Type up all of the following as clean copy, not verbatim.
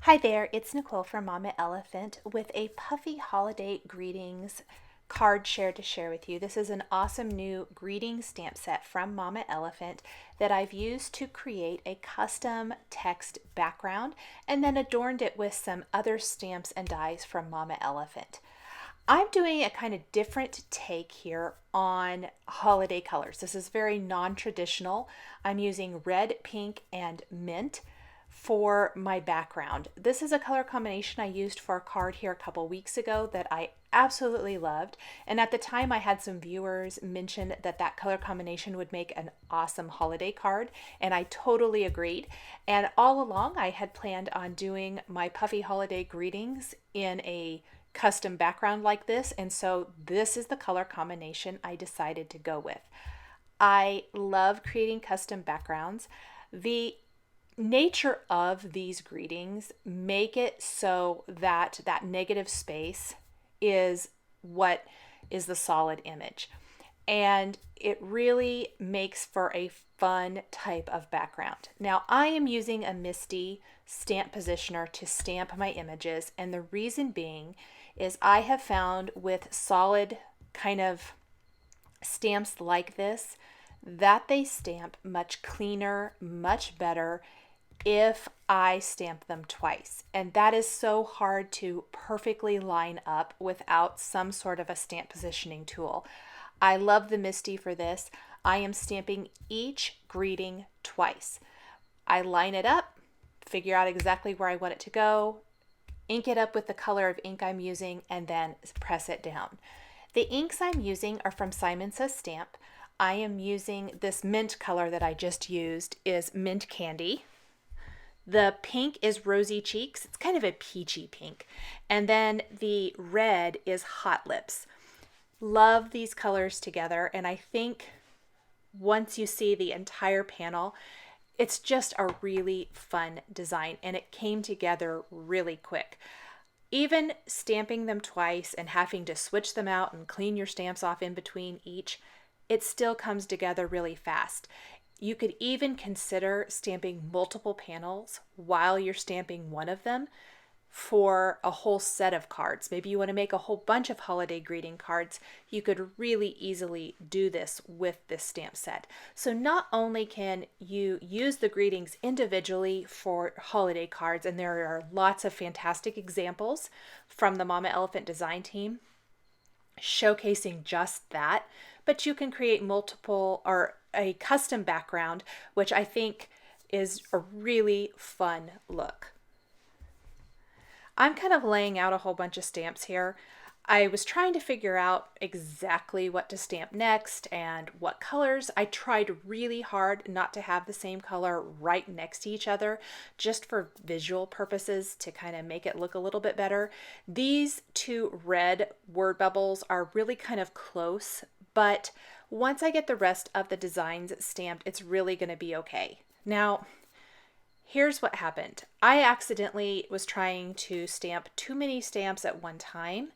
Hi there, it's Nicole from Mama Elephant with a Puffy holiday greetings card to share with you. This is an awesome new greeting stamp set from Mama Elephant that I've used to create a custom text background and then adorned it with some other stamps and dies from Mama Elephant. I'm doing a kind of different take here on holiday colors. This is very non-traditional. I'm using red, pink, and mint for my background. This is a color combination I used for a card here a couple weeks ago that I absolutely loved. And at the time, I had some viewers mention that that color combination would make an awesome holiday card, and I totally agreed. And all along, I had planned on doing my Puffy holiday greetings in a custom background like this, and so this is the color combination I decided to go with. I love creating custom backgrounds. The nature of these greetings make it so that that negative space is what is the solid image, and it really makes for a fun type of background. Now I am using a Misty stamp positioner to stamp my images, and the reason being is I have found with solid kind of stamps like this that they stamp much cleaner, much better if I stamp them twice. And that is so hard to perfectly line up without some sort of a stamp positioning tool. I love the Misty for this. I am stamping each greeting twice. I line it up, figure out exactly where I want it to go, ink it up with the color of ink I'm using, and then press it down. The inks I'm using are from Simon Says Stamp. I am using this mint color that I just used is Mint Candy. The pink is Rosy Cheeks. It's kind of a peachy pink. And then the red is Hot Lips. Love these colors together, and I think once you see the entire panel, it's just a really fun design, and it came together really quick. Even stamping them twice and having to switch them out and clean your stamps off in between each, it still comes together really fast. You could even consider stamping multiple panels while you're stamping one of them for a whole set of cards. Maybe you want to make a whole bunch of holiday greeting cards. You could really easily do this with this stamp set. So not only can you use the greetings individually for holiday cards, and there are lots of fantastic examples from the Mama Elephant design team showcasing just that, but you can create multiple or a custom background, which I think is a really fun look. I'm kind of laying out a whole bunch of stamps here. I was trying to figure out exactly what to stamp next and what colors. I tried really hard not to have the same color right next to each other, just for visual purposes to kind of make it look a little bit better. These two red word bubbles are really kind of close, but once I get the rest of the designs stamped, it's really going to be okay. Now, here's what happened. I accidentally was trying to stamp too many stamps at one time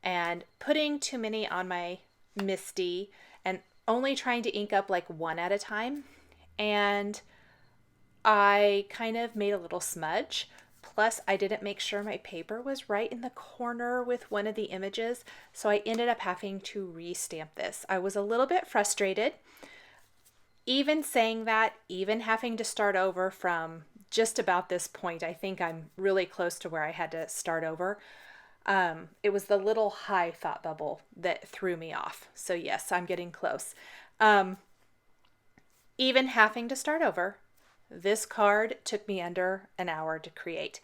and putting too many on my Misty and only trying to ink up like one at a time. And I kind of made a little smudge. Plus, I didn't make sure my paper was right in the corner with one of the images. So I ended up having to re-stamp this. I was a little bit frustrated. Even saying that, even having to start over from just about this point, I think I'm really close to where I had to start over. It was the little high thought bubble that threw me off. So yes, I'm getting close. Even having to start over, this card took me under an hour to create.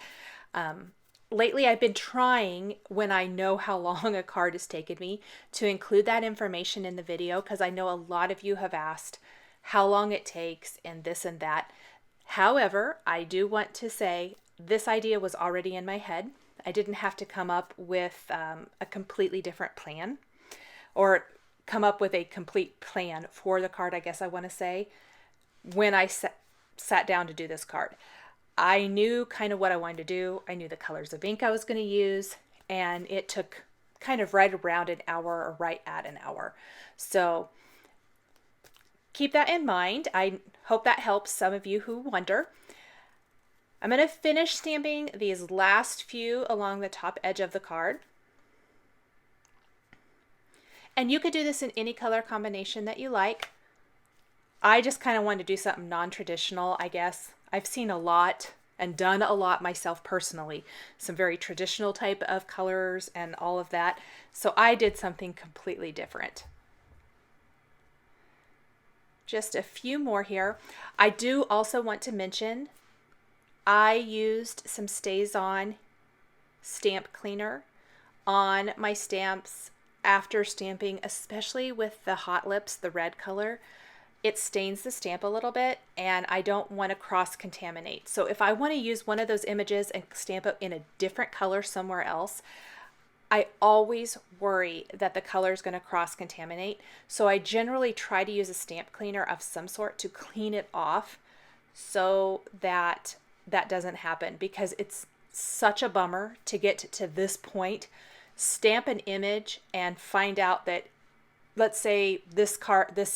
Lately, I've been trying, when I know how long a card has taken me, to include that information in the video, because I know a lot of you have asked how long it takes and this and that. However, I do want to say this idea was already in my head. I didn't have to come up with a completely different plan, or come up with a complete plan for the card, I guess I want to say, when I sat down to do this card. I knew kind of what I wanted to do. I knew the colors of ink I was going to use, and it took kind of right around an hour, or right at an hour. So keep that in mind. I hope that helps some of you who wonder. I'm going to finish stamping these last few along the top edge of the card. And you could do this in any color combination that you like. I just kind of wanted to do something non-traditional, I guess. I've seen a lot and done a lot myself personally. Some very traditional type of colors and all of that. So I did something completely different. Just a few more here. I do also want to mention I used some StazOn stamp cleaner on my stamps after stamping, especially with the Hot Lips, the red color. It stains the stamp a little bit and I don't want to cross-contaminate. So if I want to use one of those images and stamp it in a different color somewhere else, I always worry that the color is going to cross-contaminate. So I generally try to use a stamp cleaner of some sort to clean it off so that that doesn't happen, because it's such a bummer to get to this point, stamp an image and find out that, let's say this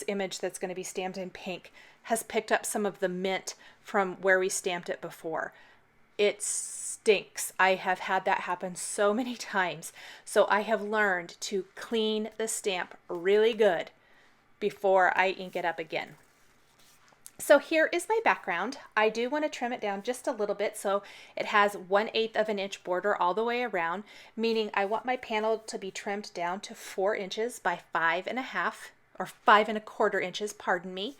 image that's going to be stamped in pink has picked up some of the mint from where we stamped it before. It stinks. I have had that happen so many times. So I have learned to clean the stamp really good before I ink it up again. So here is my background. I do want to trim it down just a little bit so it has 1/8 of an inch border all the way around, meaning I want my panel to be trimmed down to 4 inches by 5.5 or 5.25 inches, pardon me.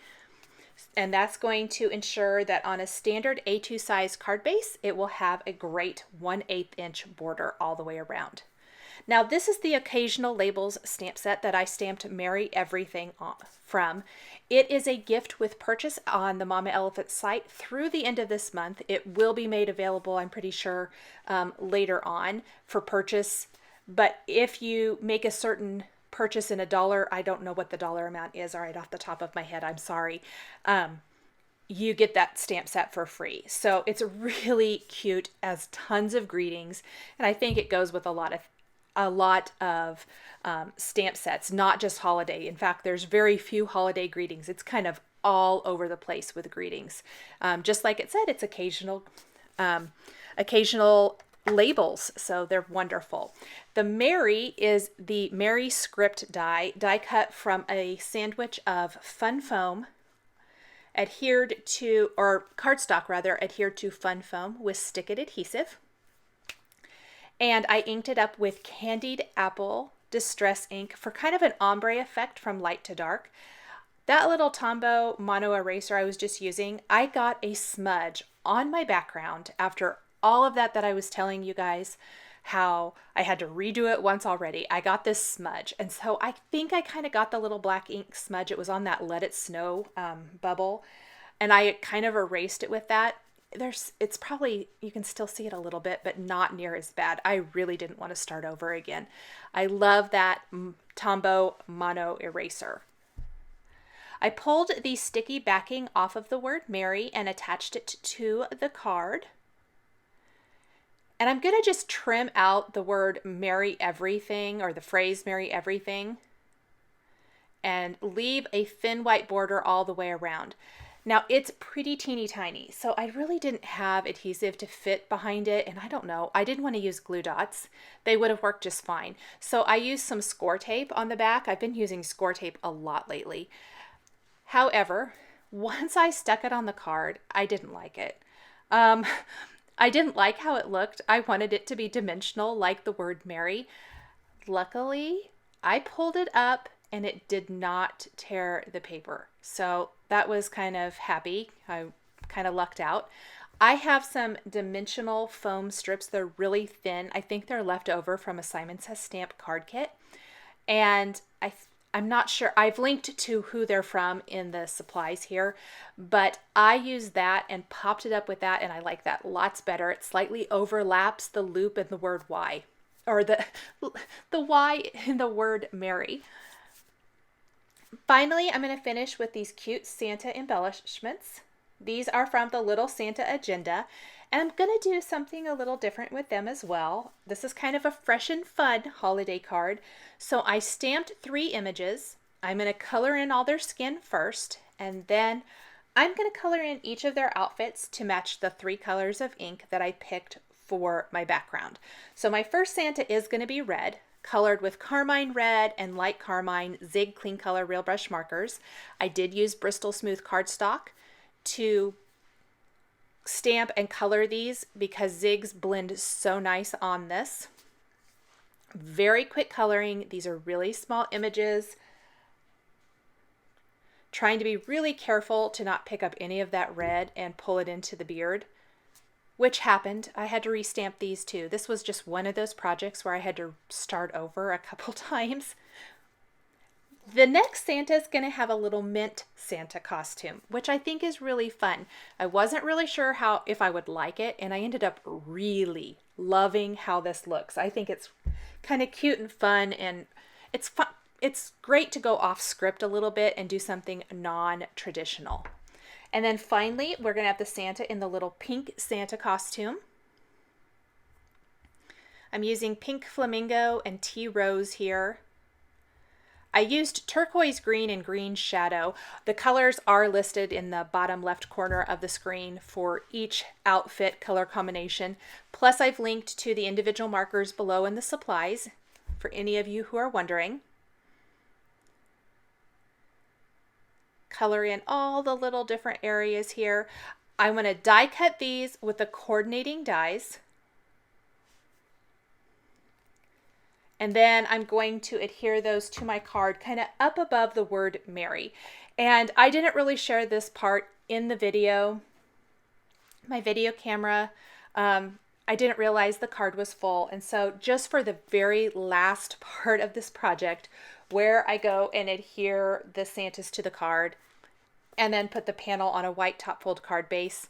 And that's going to ensure that on a standard A2 size card base, it will have a great 1/8 inch border all the way around. Now this is the Occasional Labels stamp set that I stamped Merry Everything from. It is a gift with purchase on the Mama Elephant site through the end of this month. It will be made available, I'm pretty sure, later on for purchase. But if you make a certain purchase in $1, I don't know what the dollar amount is right off the top of my head, I'm sorry. You get that stamp set for free. So it's really cute, as tons of greetings, and I think it goes with a lot of stamp sets, not just holiday. In fact, there's very few holiday greetings. It's kind of all over the place with greetings. Just like it said, it's occasional labels, so they're wonderful. The Merry is the Merry script die cut from a sandwich of Fun Foam adhered to, or cardstock rather, adhered to Fun Foam with Stick-It adhesive. And I inked it up with Candied Apple Distress ink for kind of an ombre effect from light to dark. That little Tombow mono eraser I was just using, I got a smudge on my background after all of that I was telling you guys how I had to redo it once already. I got this smudge, and so I think I kind of got the little black ink smudge. It was on that Let It Snow bubble, and I kind of erased it with that. It's probably, you can still see it a little bit, but not near as bad. I really didn't want to start over again. I love that Tombow mono eraser. I pulled the sticky backing off of the word Merry and attached it to the card. And I'm going to just trim out the word Merry Everything, or the phrase Merry Everything, and leave a thin white border all the way around. Now it's pretty teeny tiny, so I really didn't have adhesive to fit behind it, and I don't know, I didn't want to use glue dots. They would have worked just fine. So I used some score tape on the back. I've been using score tape a lot lately. However, once I stuck it on the card, I didn't like it. I didn't like how it looked. I wanted it to be dimensional, like the word Merry. Luckily, I pulled it up and it did not tear the paper. So that was kind of happy. I kind of lucked out. I have some dimensional foam strips. They're really thin. I think they're left over from a Simon Says Stamp card kit. And I'm not sure. I've linked to who they're from in the supplies here, but I used that and popped it up with that, and I like that lots better. It slightly overlaps the loop in the word Y, or the Y in the word Merry. Finally, I'm going to finish with these cute Santa embellishments. These are from the Little Santa Agenda, and I'm going to do something a little different with them as well. This is kind of a fresh and fun holiday card. So I stamped 3 images. I'm going to color in all their skin first, and then I'm going to color in each of their outfits to match the 3 colors of ink that I picked for my background. So my first Santa is going to be red, colored with carmine red and light carmine Zig Clean Color Real Brush markers. I did use Bristol Smooth cardstock to stamp and color these because Zigs blend so nice on this. Very quick coloring. These are really small images. Trying to be really careful to not pick up any of that red and pull it into the beard, which happened. I had to restamp these too. This was just one of those projects where I had to start over a couple times. The next Santa is going to have a little mint Santa costume, which I think is really fun. I wasn't really sure if I would like it, and I ended up really loving how this looks. I think it's kind of cute and fun, and it's fun. It's great to go off script a little bit and do something non-traditional. And then finally, we're going to have the Santa in the little pink Santa costume. I'm using Pink Flamingo and Tea Rose here. I used turquoise green and green shadow. The colors are listed in the bottom left corner of the screen for each outfit color combination. Plus, I've linked to the individual markers below in the supplies for any of you who are wondering. Color in all the little different areas here. I'm going to die cut these with the coordinating dies. And then I'm going to adhere those to my card kind of up above the word Mary. And I didn't really share this part in the video. My video camera, I didn't realize the card was full. And so just for the very last part of this project, where I go and adhere the Santas to the card and then put the panel on a white top fold card base,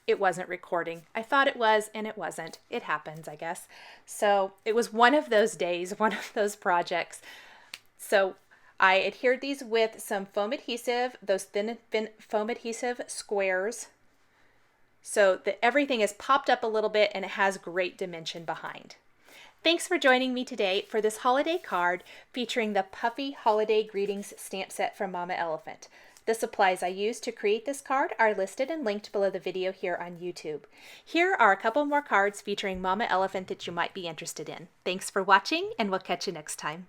it wasn't recording. I thought it was, and it wasn't. It happens, I guess. So it was one of those days, one of those projects. So I adhered these with some foam adhesive, those thin foam adhesive squares, so that everything is popped up a little bit and it has great dimension behind. Thanks for joining me today for this holiday card featuring the Puffy Holiday Greetings stamp set from Mama Elephant. The supplies I used to create this card are listed and linked below the video here on YouTube. Here are a couple more cards featuring Mama Elephant that you might be interested in. Thanks for watching, and we'll catch you next time.